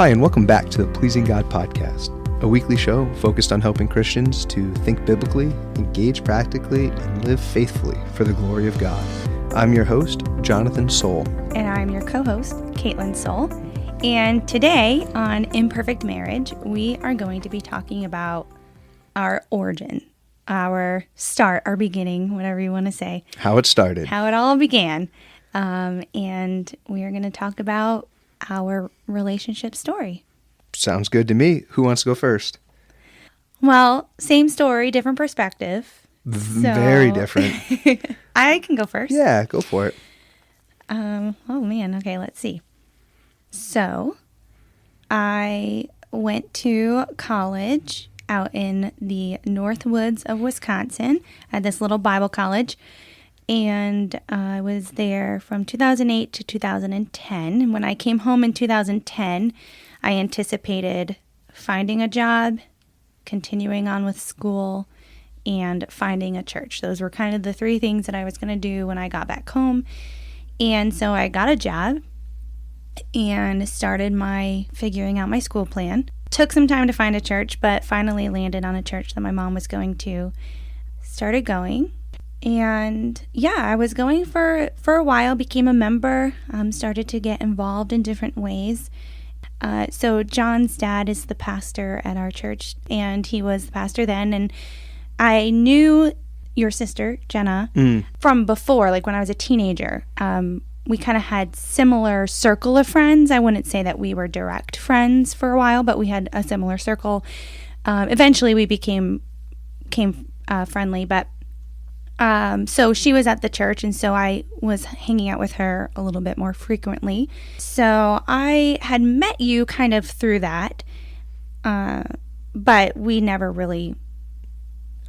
Hi, and welcome back to the Pleasing God Podcast, a weekly show focused on helping Christians to think biblically, engage practically, and live faithfully for the glory of God. I'm your host, Jonathan Soul. And I'm your co-host, Caitlin Soul. And today on Imperfect Marriage, we are going to be talking about our origin, our start, our beginning, whatever you want to say. How it started. How it all began. And we are going to talk about our relationship story. Sounds good to me. Who wants to go first? Well, same story, different perspective. Very different. I can go first. Yeah, go for it. Oh man, okay, let's see. So, I went to college out in the North Woods of Wisconsin at this little Bible college, and I was there from 2008 to 2010. And when I came home in 2010, I anticipated finding a job, continuing on with school, and finding a church. Those were kind of the three things that I was going to do when I got back home. And so I got a job and started figuring out my school plan. Took some time to find a church, but finally landed on a church that my mom was going to. Started going. And yeah, I was going for a while, became a member, started to get involved in different ways. So John's dad is the pastor at our church, and he was the pastor then. And I knew your sister, Jenna, from before, like when I was a teenager. We kind of had similar circle of friends. I wouldn't say that we were direct friends for a while, but we had a similar circle. Eventually we became friendly, but so she was at the church, and so I was hanging out with her a little bit more frequently. So I had met you kind of through that, but we never really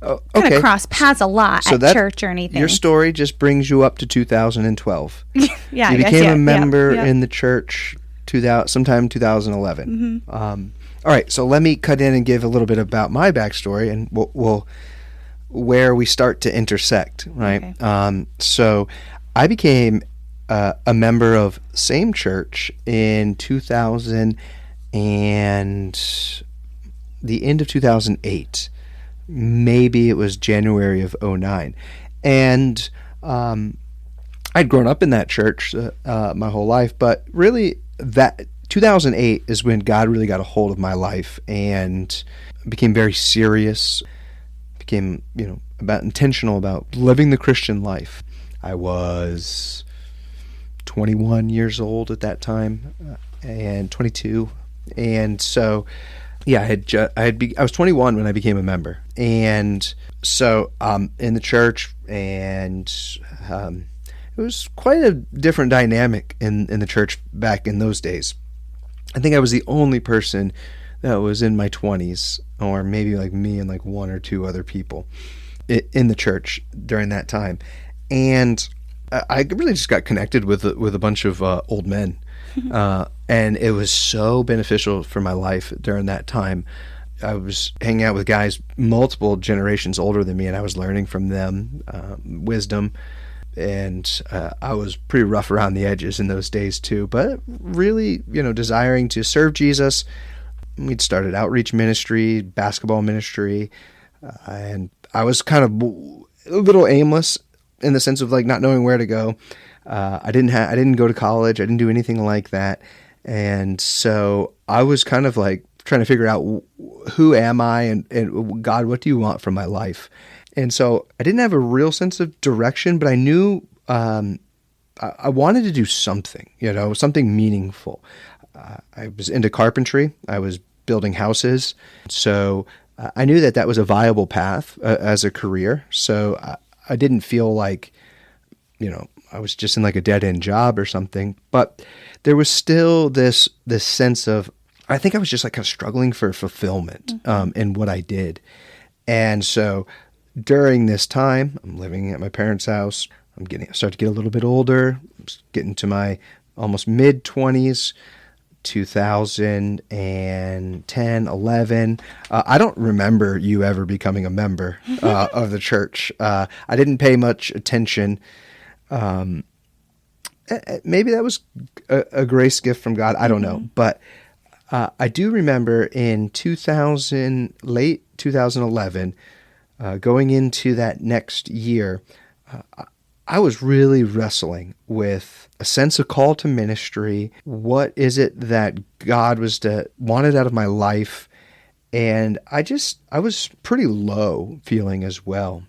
kind of crossed paths a lot at church or anything. Your story just brings you up to 2012. Yeah, you became a member in the church sometime 2011. Mm-hmm. All right, so let me cut in and give a little bit about my backstory, and we'll where we start to intersect, right? Okay. So I became a member of same church in 2000 and the end of 2008. Maybe it was January of 2009. And I'd grown up in that church my whole life, but really that 2008 is when God really got a hold of my life and became very serious. Became, intentional about living the Christian life. I was 21 years old at that time, and 22, and so yeah, I was 21 when I became a member, and so in the church, and it was quite a different dynamic in the church back in those days. I think I was the only person that was in my 20s, or maybe like me and like one or two other people in the church during that time. And I really just got connected with a bunch of old men. And it was so beneficial for my life during that time. I was hanging out with guys multiple generations older than me, and I was learning from them wisdom. And I was pretty rough around the edges in those days too, but really, desiring to serve Jesus. We'd started outreach ministry, basketball ministry, and I was kind of a little aimless in the sense of like not knowing where to go. I didn't go to college. I didn't do anything like that. And so I was kind of like trying to figure out who am I and God, what do you want from my life? And so I didn't have a real sense of direction, but I knew I wanted to do something, something meaningful. I was into carpentry. I was building houses. So I knew that was a viable path as a career. So I didn't feel like, I was just in like a dead-end job or something. But there was still this sense of, I think I was just like kind of struggling for fulfillment in what I did. And so during this time, I'm living at my parents' house. I start to get a little bit older. I'm getting to my almost mid-20s. 2010, 11. I don't remember you ever becoming a member of the church. I didn't pay much attention. Maybe that was a grace gift from God. I don't know. But I do remember in late 2011, going into that next year, I was really wrestling with a sense of call to ministry. What is it that God wanted out of my life? And I was pretty low feeling as well.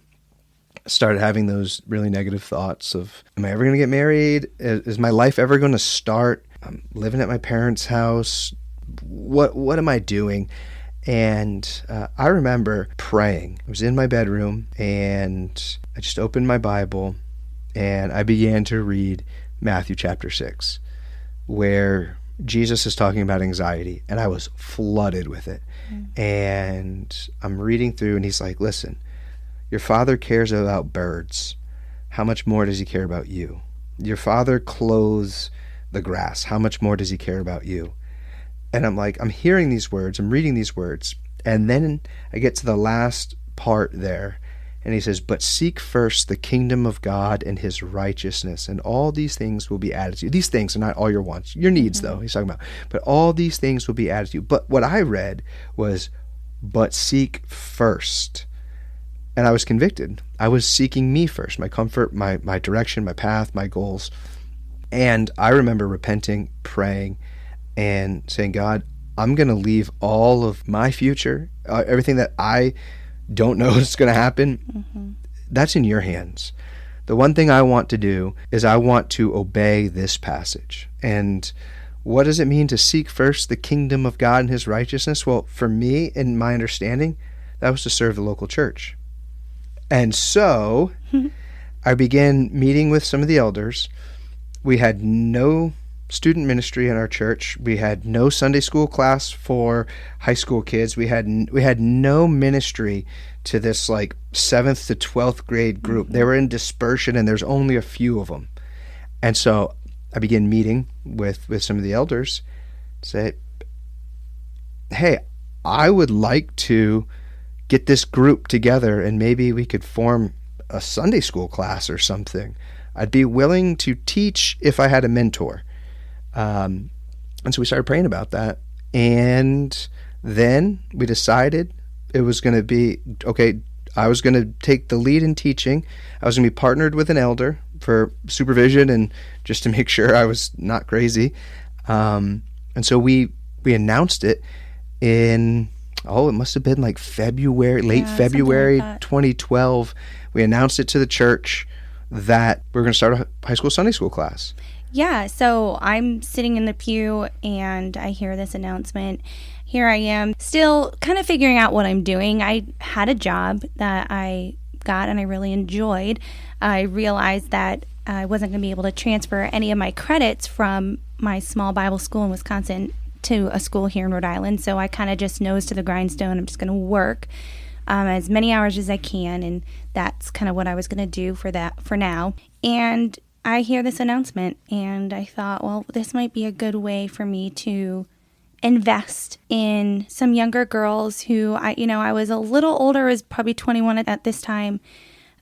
Started having those really negative thoughts of, am I ever going to get married? Is my life ever going to start? I'm living at my parents' house. What am I doing? And I remember praying. I was in my bedroom and I just opened my Bible and I began to read Matthew chapter 6, where Jesus is talking about anxiety, and I was flooded with it. And I'm reading through, and he's like, listen, your Father cares about birds. How much more does he care about you? Your Father clothes the grass. How much more does he care about you? And I'm like, I'm hearing these words, I'm reading these words, and then I get to the last part there, and he says, but seek first the kingdom of God and his righteousness, and all these things will be added to you. These things are not all your wants, your needs, though, he's talking about. But all these things will be added to you. But what I read was, but seek first. And I was convicted. I was seeking me first, my comfort, my direction, my path, my goals. And I remember repenting, praying, and saying, God, I'm going to leave all of my future, everything that I don't know is going to happen, that's in your hands. The one thing I want to do is I want to obey this passage. And what does it mean to seek first the kingdom of God and his righteousness? Well, for me, in my understanding, that was to serve the local church. And so I began meeting with some of the elders. We had no student ministry in our church. We had no Sunday school class for high school kids. We had no ministry to this like 7th to 12th grade group. They were in dispersion, and there's only a few of them. And so I began meeting with some of the elders, say, hey, I would like to get this group together, and maybe we could form a Sunday school class or something. I'd be willing to teach if I had a mentor. And so we started praying about that. And then we decided it was going to be, okay, I was going to take the lead in teaching. I was going to be partnered with an elder for supervision and just to make sure I was not crazy. And so we announced it in, it must have been like late February 2012. We announced it to the church that we're going to start a high school Sunday school class. Yeah, so I'm sitting in the pew and I hear this announcement. Here I am, still kind of figuring out what I'm doing. I had a job that I got and I really enjoyed. I realized that I wasn't going to be able to transfer any of my credits from my small Bible school in Wisconsin to a school here in Rhode Island. So I kind of just nose to the grindstone. I'm just going to work as many hours as I can, and that's kind of what I was going to do for now. And I hear this announcement, and I thought, well, this might be a good way for me to invest in some younger girls who I was a little older. I was probably 21 at this time,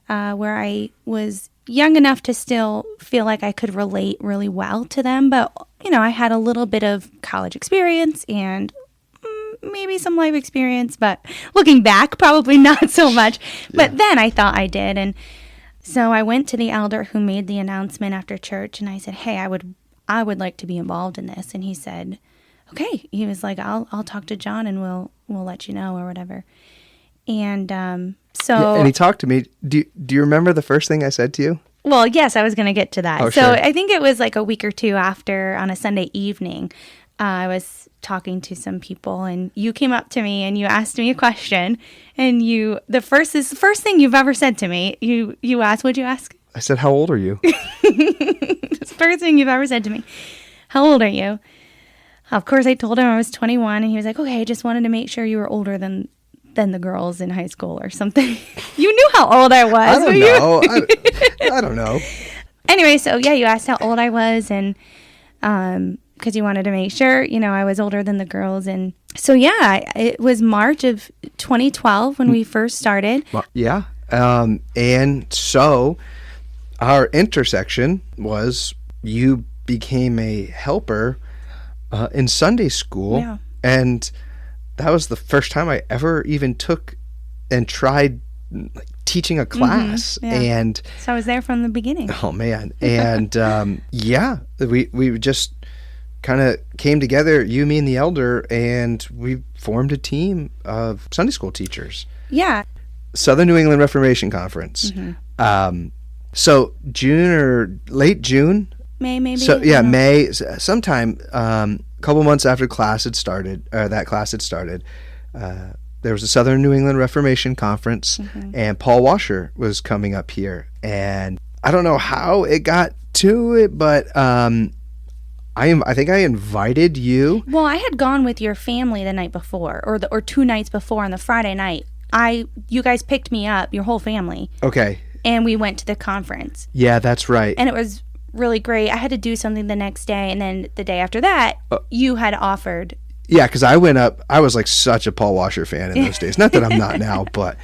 where I was young enough to still feel like I could relate really well to them. But, I had a little bit of college experience and maybe some life experience, but looking back, probably not so much. Yeah. But then I thought I did. And so I went to the elder who made the announcement after church, and I said, hey, I would like to be involved in this. And he said, okay. He was like, I'll talk to Jon and we'll let you know or whatever. And so... And he talked to me. Do you remember the first thing I said to you? Well, yes, I was going to get to that. Oh, so sure. I think it was like a week or two after, on a Sunday evening, I was talking to some people, and you came up to me and you asked me a question, and the first thing you've ever said to me. You asked, what'd you ask? I said, how old are you? It's the first thing you've ever said to me. How old are you? Of course, I told him I was 21, and he was like, okay, I just wanted to make sure you were older than the girls in high school or something. You knew how old I was. I don't know. I don't know. Anyway, so yeah, you asked how old I was, and because you wanted to make sure, I was older than the girls. And so, yeah, it was March of 2012 when we first started. Yeah. And so our intersection was you became a helper in Sunday school And that was the first time I ever even took and tried like, teaching a class. Yeah. And So I was there from the beginning. oh man. And we just kind of came together, you, me, and the elder, and we formed a team of Sunday school teachers. Yeah. Southern New England Reformation Conference. So June or late June. May, maybe. So yeah, May, sometime, a couple months after that class had started, there was a Southern New England Reformation Conference, and Paul Washer was coming up here. And I don't know how it got to it, but I think I invited you. Well, I had gone with your family the night before, or 2 nights before on the Friday night. You guys picked me up, your whole family. Okay. And we went to the conference. Yeah, that's right. And it was really great. I had to do something the next day, and then the day after that, you had offered. Yeah, because I went up. I was like such a Paul Washer fan in those days. Not that I'm not now, but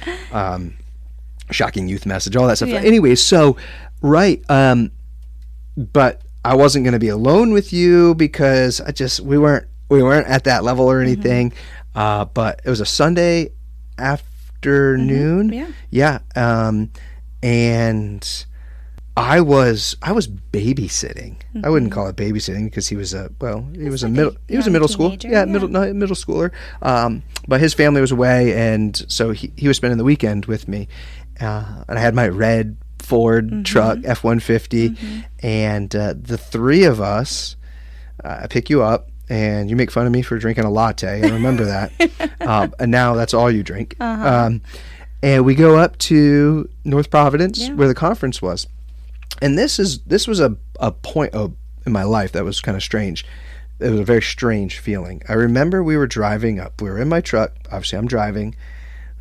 shocking youth message, all that stuff. Yeah. Anyway, so right, but I wasn't going to be alone with you because we weren't at that level or anything. But it was a Sunday afternoon. Yeah. And I was babysitting. I wouldn't call it babysitting because he was a middle schooler. Yeah, middle schooler. But his family was away, and so he was spending the weekend with me. And I had my red Ford truck, F-150, and the three of us, I pick you up, and you make fun of me for drinking a latte. I remember that. And now that's all you drink. And we go up to North Providence where the conference was. And this was a point in my life that was kind of strange. It was a very strange feeling. I remember we were driving up. We were in my truck. Obviously, I'm driving.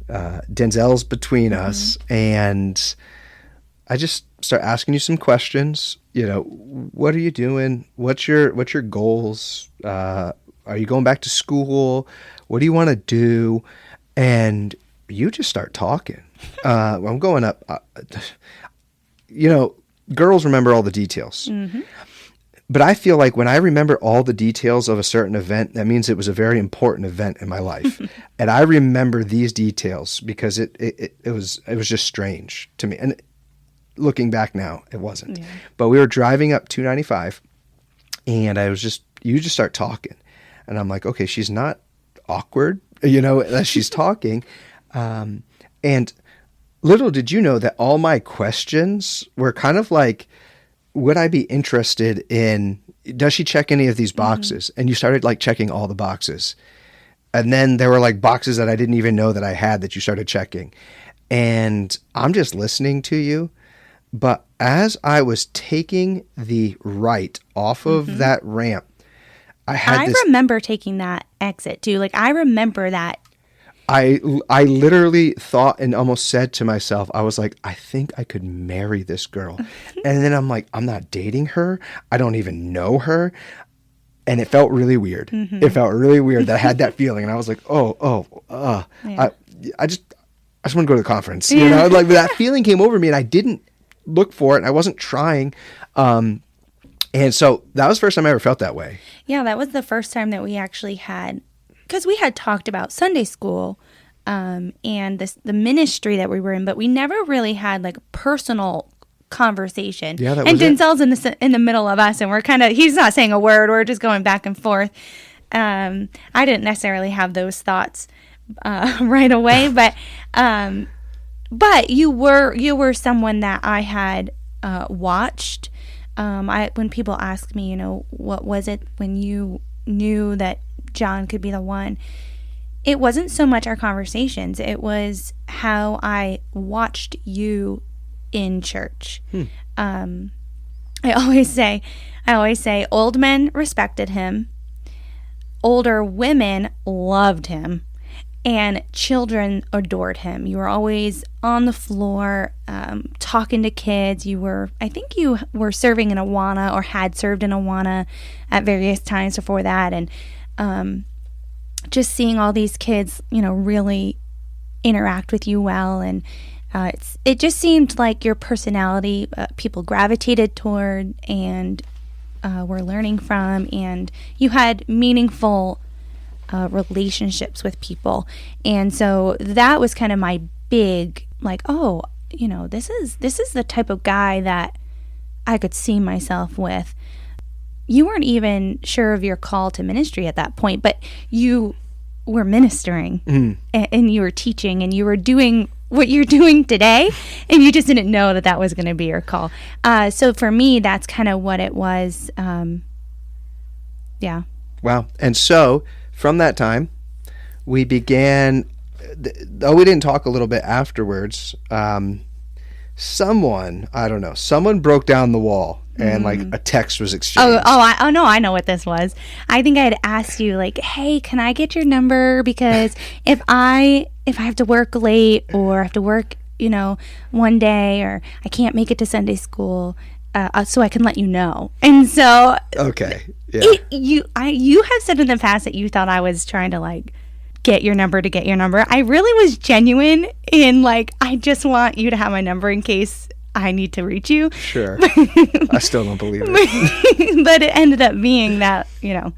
Denzel's between us. And I just start asking you some questions. You know, what are you doing? What's your goals? Are you going back to school? What do you want to do? And you just start talking. I'm going up. Girls remember all the details. But I feel like when I remember all the details of a certain event, that means it was a very important event in my life. And I remember these details because it was just strange to me. And looking back now, it wasn't. Yeah. But we were driving up 295, and you just start talking. And I'm like, okay, she's not awkward, as she's talking. And little did you know that all my questions were kind of like, would I be interested in, does she check any of these boxes? And you started like checking all the boxes. And then there were like boxes that I didn't even know that I had that you started checking. And I'm just listening to you. But as I was taking the right off of that ramp, I remember taking that exit too. Like I remember that. I literally thought and almost said to myself, I was like, I think I could marry this girl. And then I'm like, I'm not dating her. I don't even know her. And it felt really weird. It felt really weird that I had that feeling. And I was like, I just want to go to the conference. Like that feeling came over me and I didn't look for it. I wasn't trying. And so that was the first time I ever felt that way. Yeah, that was the first time that we actually had, because we had talked about Sunday school and the ministry that we were in, but we never really had like a personal conversation. Yeah, and Denzel's in the middle of us, and we're he's not saying a word. We're just going back and forth. I didn't necessarily have those thoughts right away, but you were someone that I had watched. When people ask me, what was it when you knew that Jon could be the one, it wasn't so much our conversations, it was how I watched you in church. I always say old men respected him, older women loved him, and children adored him. You were always on the floor talking to kids. I think you were serving in Awana or had served in Awana at various times before that, and just seeing all these kids, really interact with you well. And it just seemed like your personality, people gravitated toward and were learning from, and you had meaningful relationships with people. And so that was kind of my big, like, oh, you know, this is the type of guy that I could see myself with. You weren't even sure of your call to ministry at that point, but you were ministering and you were teaching and you were doing what you're doing today, and you just didn't know that that was going to be your call. So for me, that's kind of what it was. Yeah. Wow. And so from that time, we began, though we didn't talk a little bit afterwards, someone broke down the wall and like a text was exchanged. No, I know what this was. I think I had asked you, like, hey, can I get your number? Because if I have to work late, or I have to work, you know, one day, or I can't make it to Sunday school, so I can let you know. And so, okay, yeah. You have said in the past that you thought I was trying to, like, get your number to get your number. I really was genuine in, like, I just want you to have my number in case I need to reach you. Sure. I still don't believe it. But it ended up being that, you know,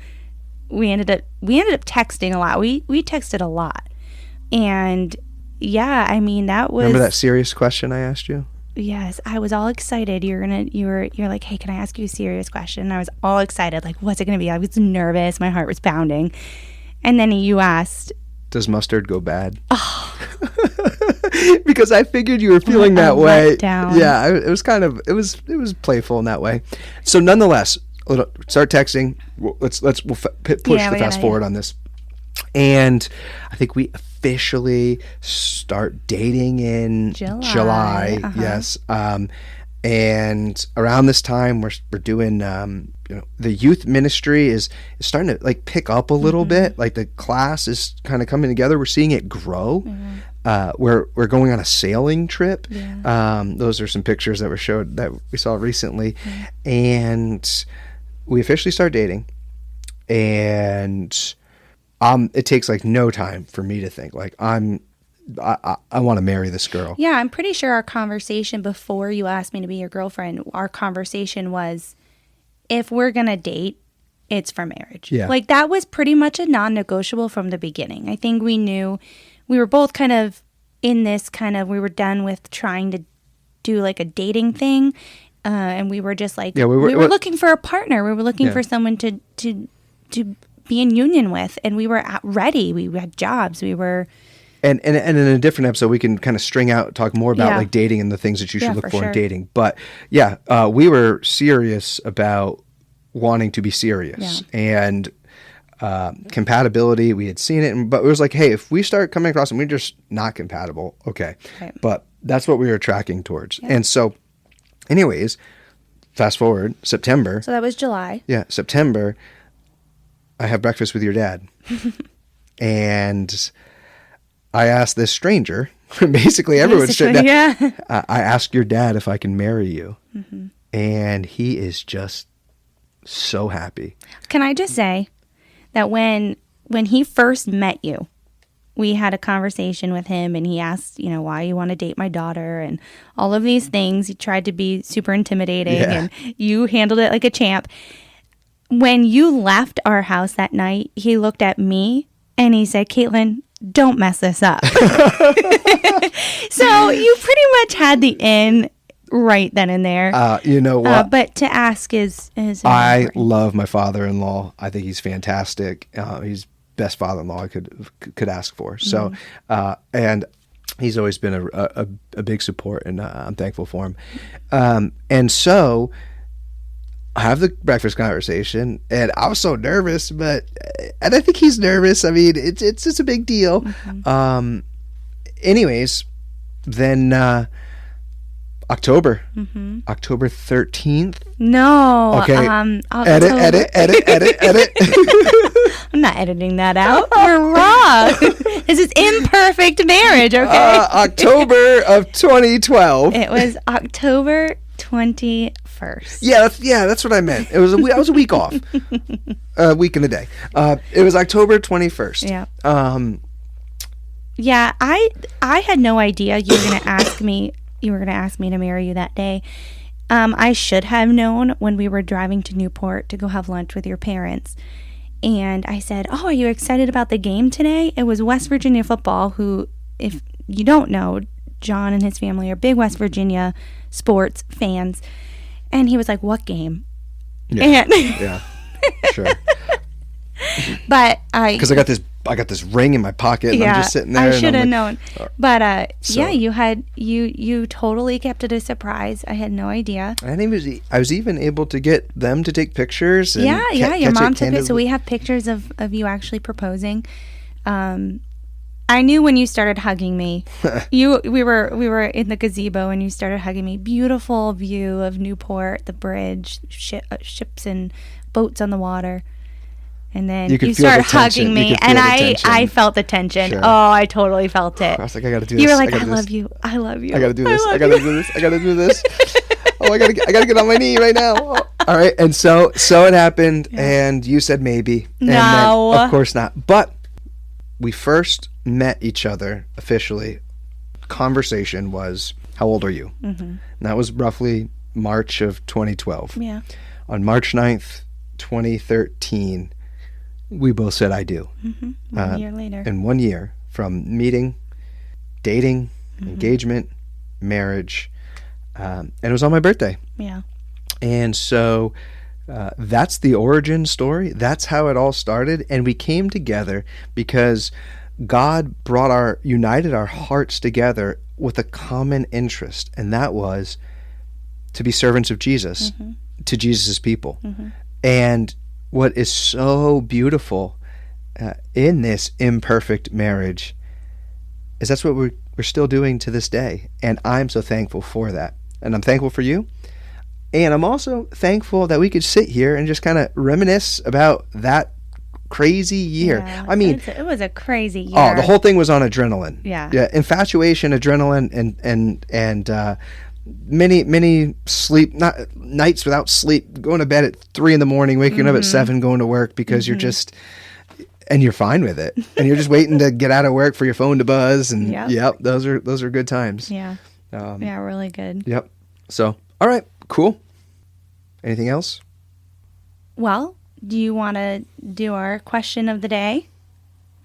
we ended up texting a lot. We texted a lot. And yeah, I mean, that was... Remember that serious question I asked you? Yes, I was all excited. You're like, hey, can I ask you a serious question? And I was all excited. Like, what's it going to be? I was nervous. My heart was pounding. And then you asked, does mustard go bad? Oh. Because I figured you were feeling that way. Down. Yeah, it was playful in that way. So nonetheless, start texting. We'll push the fast forward on this. And I think we officially start dating in July. Yes. And around this time, we're doing, the youth ministry is starting to like pick up a little bit. Like the class is kind of coming together. We're seeing it grow. We're going on a sailing trip. Yeah. Those are some pictures that we saw recently, and we officially start dating. And it takes like no time for me to think like I want to marry this girl. Yeah, I'm pretty sure our conversation before you asked me to be your girlfriend, our conversation was, if we're going to date, it's for marriage. Yeah. Like that was pretty much a non-negotiable from the beginning. I think we knew we were both kind of in this we were done with trying to do like a dating thing. And we were just like, we were looking for a partner. We were looking for someone to be in union with. And we were ready. We had jobs. We were... And in a different episode, we can kind of talk more about like dating and the things that you should look for in dating. But we were serious about wanting to be serious. And compatibility, we had seen it. But it was like, hey, if we start coming across and we're just not compatible, okay. Right. But that's what we were tracking towards. Yeah. And so anyways, fast forward, September. So that was July. Yeah, September, I have breakfast with your dad. And... I asked this stranger, basically everyone said that. Yeah. I asked your dad if I can marry you. Mm-hmm. And he is just so happy. Can I just say that when he first met you, we had a conversation with him and he asked, why you want to date my daughter and all of these things. He tried to be super intimidating and you handled it like a champ. When you left our house that night, he looked at me and he said, Caitlin, don't mess this up. So you pretty much had the in right then and there. You know what? But to ask is I love my father-in-law. I think he's fantastic. He's best father-in-law I could ask for. So, and he's always been a big support, and I'm thankful for him. And so I have the breakfast conversation, and I was so nervous, and I think he's nervous. I mean, it's a big deal. Mm-hmm. Anyways, then October 13th. No. Okay. Edit. I'm not editing that out. You're wrong. This is imperfect marriage. Okay. October of 2012. It was October 21st. Yeah, that's what I meant. I was a week off, a week and a day. It was October 21st. Yeah. Yeah, I had no idea you were going to ask me. You were going to ask me to marry you that day. I should have known when we were driving to Newport to go have lunch with your parents, And I said, "Oh, are you excited about the game today?" It was West Virginia football, who, if you don't know, Jon and his family are big West Virginia sports fans. And he was like, "What game?" Yeah. And Yeah. Sure. But I got this ring in my pocket, and I'm just sitting there. I should have known. But So- yeah, you totally kept it a surprise. I had no idea. And I was even able to get them to take pictures. And Yeah, your catch mom it took it. So we have pictures of you actually proposing. I knew when you started hugging me. We were in the gazebo and you started hugging me. Beautiful view of Newport, the bridge, ships and boats on the water. And then you started hugging me, and I felt the tension. Sure. Oh, I totally felt it. I was like, I got to do this. You were like, I love you. I love you. I got to do this. I got to do this. I got to do this. Oh, I got to get on my knee right now. Oh. All right. And so it happened, and you said maybe. And No. then, of course not. But we first met each other officially. Conversation was, how old are you? Mm-hmm. And that was roughly March of 2012. Yeah. On March 9th, 2013, we both said I do. Mm-hmm. 1 year later. And 1 year from meeting, dating, engagement, marriage, and it was on my birthday. Yeah. And so that's the origin story. That's how it all started. And we came together because God united our hearts together with a common interest, and that was to be servants of Jesus, to Jesus' people. And what is so beautiful in this imperfect marriage is that's what we're still doing to this day. And I'm so thankful for that. And I'm thankful for you. And I'm also thankful that we could sit here and just kind of reminisce about that crazy year. Yeah, I mean, it was a crazy year. Oh, the whole thing was on adrenaline. Yeah. Yeah. Infatuation, adrenaline, and many nights without sleep, going to bed at 3 a.m, waking up at 7, going to work because you're just, and you're fine with it, and you're just waiting to get out of work for your phone to buzz, and yep, those are good times. Yeah. Yeah, really good. Yep. So, all right, cool. Anything else? Well, do you want to do our question of the day?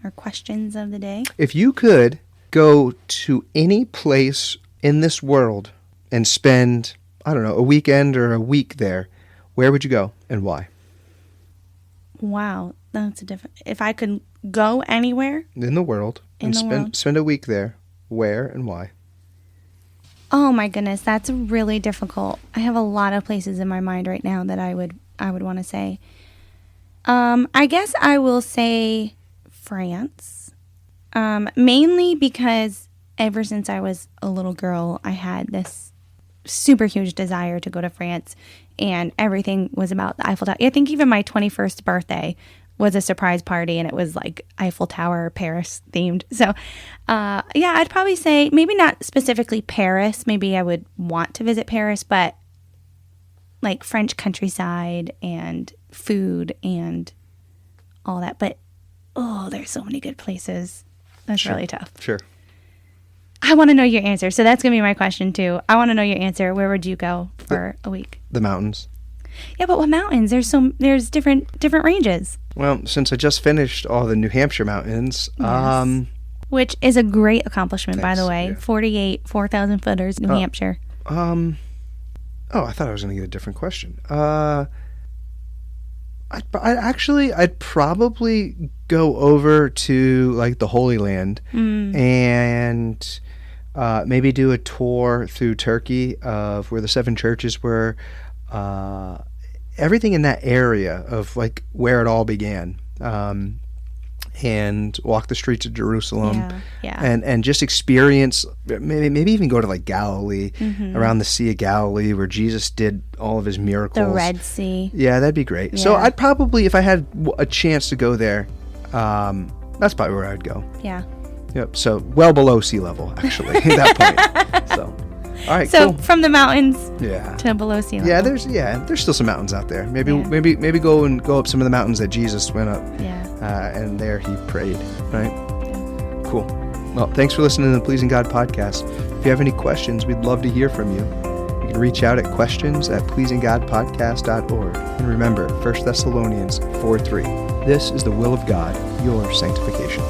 Or questions of the day? If you could go to any place in this world and spend, I don't know, a weekend or a week there, where would you go and why? Wow, that's a different. If I could go anywhere in the world and spend a week there, where and why? Oh my goodness, that's really difficult. I have a lot of places in my mind right now that I would want to say. I guess I will say France, mainly because ever since I was a little girl, I had this super huge desire to go to France, and everything was about the Eiffel Tower. I think even my 21st birthday was a surprise party, and it was like Eiffel Tower Paris themed. So, yeah, I'd probably say maybe not specifically Paris. Maybe I would want to visit Paris, but like French countryside and food and all that. But, oh, there's so many good places. That's really tough. Sure. I want to know your answer. So that's going to be my question, too. I want to know your answer. Where would you go for a week? The mountains. Yeah, but what mountains? There's different ranges. Well, since I just finished all the New Hampshire mountains, Yes. Which is a great accomplishment, by the way. Yeah. 48 4,000 footers, New Hampshire. Oh, I thought I was going to get a different question. I'd probably go over to like the Holy Land and maybe do a tour through Turkey of where the 7 churches were. Everything in that area of like where it all began, and walk the streets of Jerusalem, and just experience maybe even go to like Galilee, around the Sea of Galilee where Jesus did all of his miracles. The Red Sea. Yeah, that'd be great. Yeah. So I'd probably, if I had a chance to go there, that's probably where I'd go. Yeah. Yep. So well below sea level, actually, at that point. So. All right, so cool. From the mountains to below sea level. Yeah, there's still some mountains out there. Maybe go up some of the mountains that Jesus went up. Yeah. And there he prayed, right? Yeah. Cool. Well, thanks for listening to the Pleasing God podcast. If you have any questions, we'd love to hear from you. You can reach out at questions@pleasinggodpodcast.org. And remember, 1 Thessalonians 4:3. This is the will of God, your sanctification.